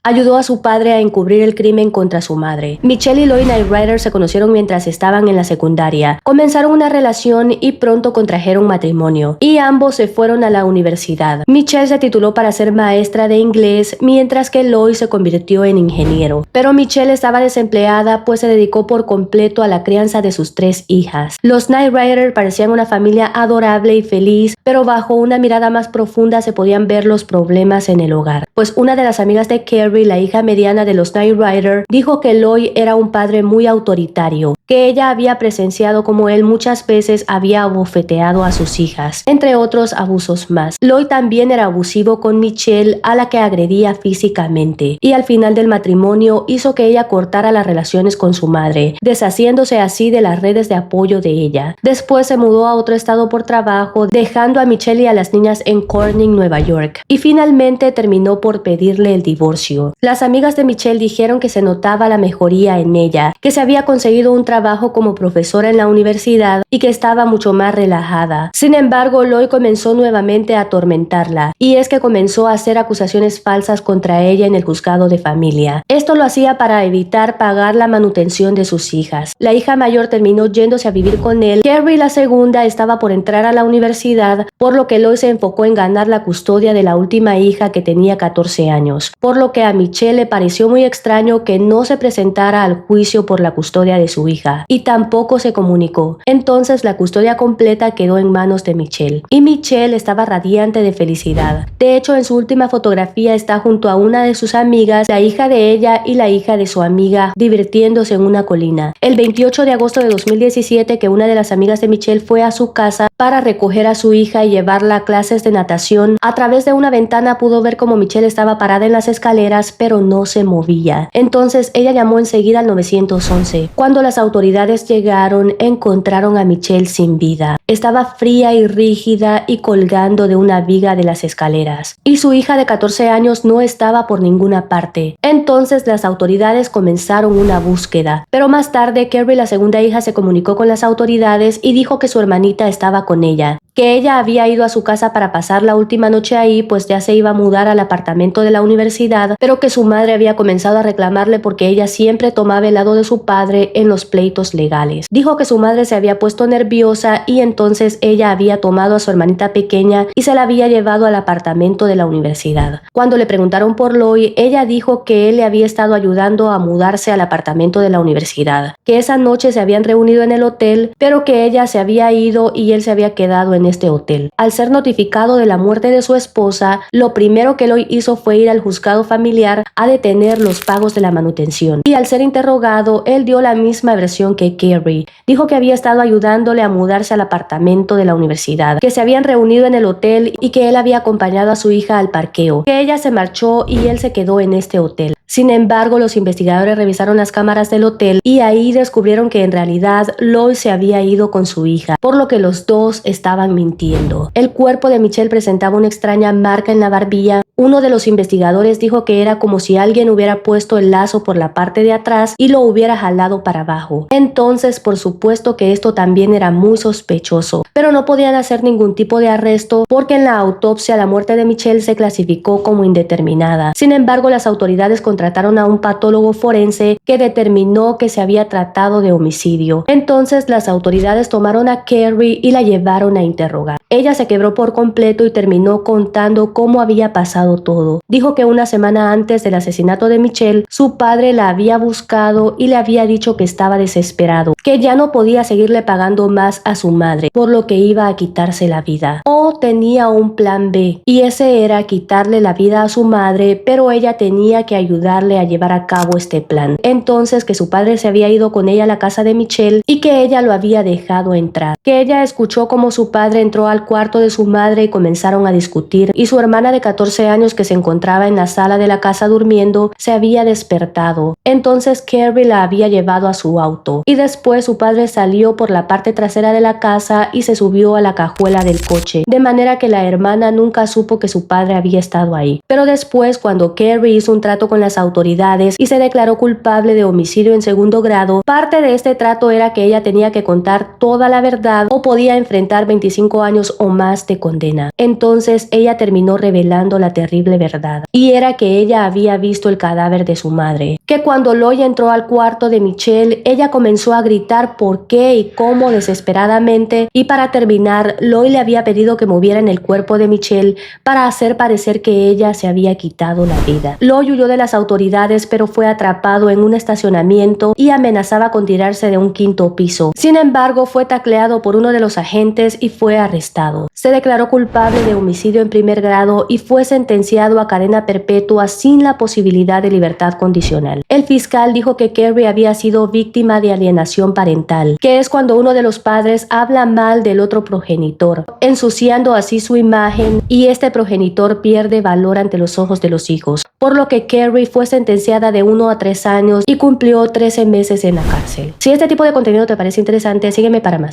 ayudó a su padre a encubrir el crimen contra su madre. Michelle y Loy Knight Rider se conocieron mientras estaban en la secundaria. Comenzaron una relación y pronto contrajeron matrimonio, y ambos se fueron a la universidad. Michelle se tituló para ser maestra de inglés, mientras que Loy se convirtió en ingeniero. Pero Michelle estaba desempleada, pues se dedicó por completo a la crianza de sus 3 hijas. Los Knight Rider parecían una familia adorable y feliz, pero bajo una mirada más profunda se podían ver los problemas en el hogar. Pues una de las amigas de Carrie, la hija mediana de los Knight Rider, dijo que Loy era un padre muy autoritario, que ella había presenciado como él muchas veces había abofeteado a sus hijas, entre otros abusos más. Loy también era abusivo con Michelle, a la que agredía físicamente, y al final del matrimonio hizo que ella cortara las relaciones con su madre, deshaciéndose así de las redes de apoyo de ella. Después se mudó a otro estado por trabajo, dejando a Michelle y a las niñas en Corning, Nueva York, y finalmente terminó por pedirle el divorcio. Las amigas de Michelle dijeron que se notaba la mejoría en ella, que se había conseguido un trabajo como profesora en la universidad y que estaba mucho más relajada. Sin embargo, Loy comenzó nuevamente a atormentarla, y es que comenzó a hacer acusaciones falsas contra ella en el juzgado de familia. Esto lo hacía para evitar pagar la manutención de sus hijas. La hija mayor terminó yéndose a vivir con él. Carrie, la segunda, estaba por entrar a la universidad, por lo que Loy se enfocó en ganar la custodia de la última hija, que tenía 14 años, por lo que a Michelle le pareció muy extraño que no se presentara al juicio por la custodia de su hija, y tampoco se comunicó. Entonces la custodia completa quedó en manos de Michelle, y Michelle estaba radiante de felicidad. De hecho, en su última fotografía está junto a una de sus amigas, la hija de ella y la hija de su amiga, divirtiéndose en una colina. El 28 de agosto de 2017, que una de las amigas de Michelle fue a su casa para recoger a su hija y llevarla a clases de natación, a través de una ventana pudo ver como Michelle estaba parada en las escaleras, pero no se movía. Entonces ella llamó enseguida al 911. Cuando las autoridades llegaron, encontraron a Michelle sin vida. Estaba fría y rígida y colgando de una viga de las escaleras, y su hija de 14 años no estaba por ninguna parte. Entonces las autoridades comenzaron una búsqueda, pero más tarde Carrie, la segunda hija, se comunicó con las autoridades y dijo que su hermanita estaba con ella, que ella había ido a su casa para pasar la última noche ahí, pues ya se iba a mudar al apartamento de la universidad, pero que su madre había comenzado a reclamarle porque ella siempre tomaba el lado de su padre en los pleitos legales. Dijo que su madre se había puesto nerviosa y entonces ella había tomado a su hermanita pequeña y se la había llevado al apartamento de la universidad. Cuando le preguntaron por Loy, ella dijo que él le había estado ayudando a mudarse al apartamento de la universidad, que esa noche se habían reunido en el hotel, pero que ella se había ido y él se había quedado en este hotel. Al ser notificado de la muerte de su esposa, lo primero que Loy hizo fue ir al juzgado familiar a detener los pagos de la manutención. Y al ser interrogado, él dio la misma versión que Carrie. Dijo que había estado ayudándole a mudarse al apartamento de la universidad, que se habían reunido en el hotel y que él había acompañado a su hija al parqueo, que ella se marchó y él se quedó en este hotel. Sin embargo, los investigadores revisaron las cámaras del hotel y ahí descubrieron que en realidad Loy se había ido con su hija, por lo que los dos estaban mintiendo. El cuerpo de Michelle presentaba una extraña marca en la barbilla. Uno de los investigadores dijo que era como si alguien hubiera puesto el lazo por la parte de atrás y lo hubiera jalado para abajo. Entonces, por supuesto que esto también era muy sospechoso, pero no podían hacer ningún tipo de arresto porque en la autopsia la muerte de Michelle se clasificó como indeterminada. Sin embargo, las autoridades contrataron a un patólogo forense que determinó que se había tratado de homicidio. Entonces, las autoridades tomaron a Carrie y la llevaron a interrogar. Ella se quebró por completo y terminó contando cómo había pasado todo. Dijo que una semana antes del asesinato de Michelle, su padre la había buscado y le había dicho que estaba desesperado, que ya no podía seguirle pagando más a su madre, por lo que iba a quitarse la vida. O tenía un plan B, y ese era quitarle la vida a su madre, pero ella tenía que ayudarle a llevar a cabo este plan. Entonces, que su padre se había ido con ella a la casa de Michelle y que ella lo había dejado entrar. Que ella escuchó como su padre entró al cuarto de su madre y comenzaron a discutir, y su hermana de 14 años, que se encontraba en la sala de la casa durmiendo, se había despertado. Entonces Carrie la había llevado a su auto y después su padre salió por la parte trasera de la casa y se subió a la cajuela del coche, de manera manera que la hermana nunca supo que su padre había estado ahí. Pero después, cuando Carrie hizo un trato con las autoridades y se declaró culpable de homicidio en segundo grado, parte de este trato era que ella tenía que contar toda la verdad o podía enfrentar 25 años o más de condena. Entonces ella terminó revelando la terrible verdad, y era que ella había visto el cadáver de su madre, que cuando Loy entró al cuarto de Michelle, ella comenzó a gritar por qué y cómo desesperadamente, y para terminar, Loy le había pedido que movieran el cuerpo de Michelle para hacer parecer que ella se había quitado la vida. Loy huyó de las autoridades, pero fue atrapado en un estacionamiento y amenazaba con tirarse de un quinto piso. Sin embargo, fue tacleado por uno de los agentes y fue arrestado. Se declaró culpable de homicidio en primer grado y fue sentenciado a cadena perpetua sin la posibilidad de libertad condicional. El fiscal dijo que Carrie había sido víctima de alienación parental, que es cuando uno de los padres habla mal del otro progenitor, ensuciando así su imagen, y este progenitor pierde valor ante los ojos de los hijos, por lo que Carrie fue sentenciada de 1 a 3 años y cumplió 13 meses en la cárcel. Si este tipo de contenido te parece interesante, sígueme para más.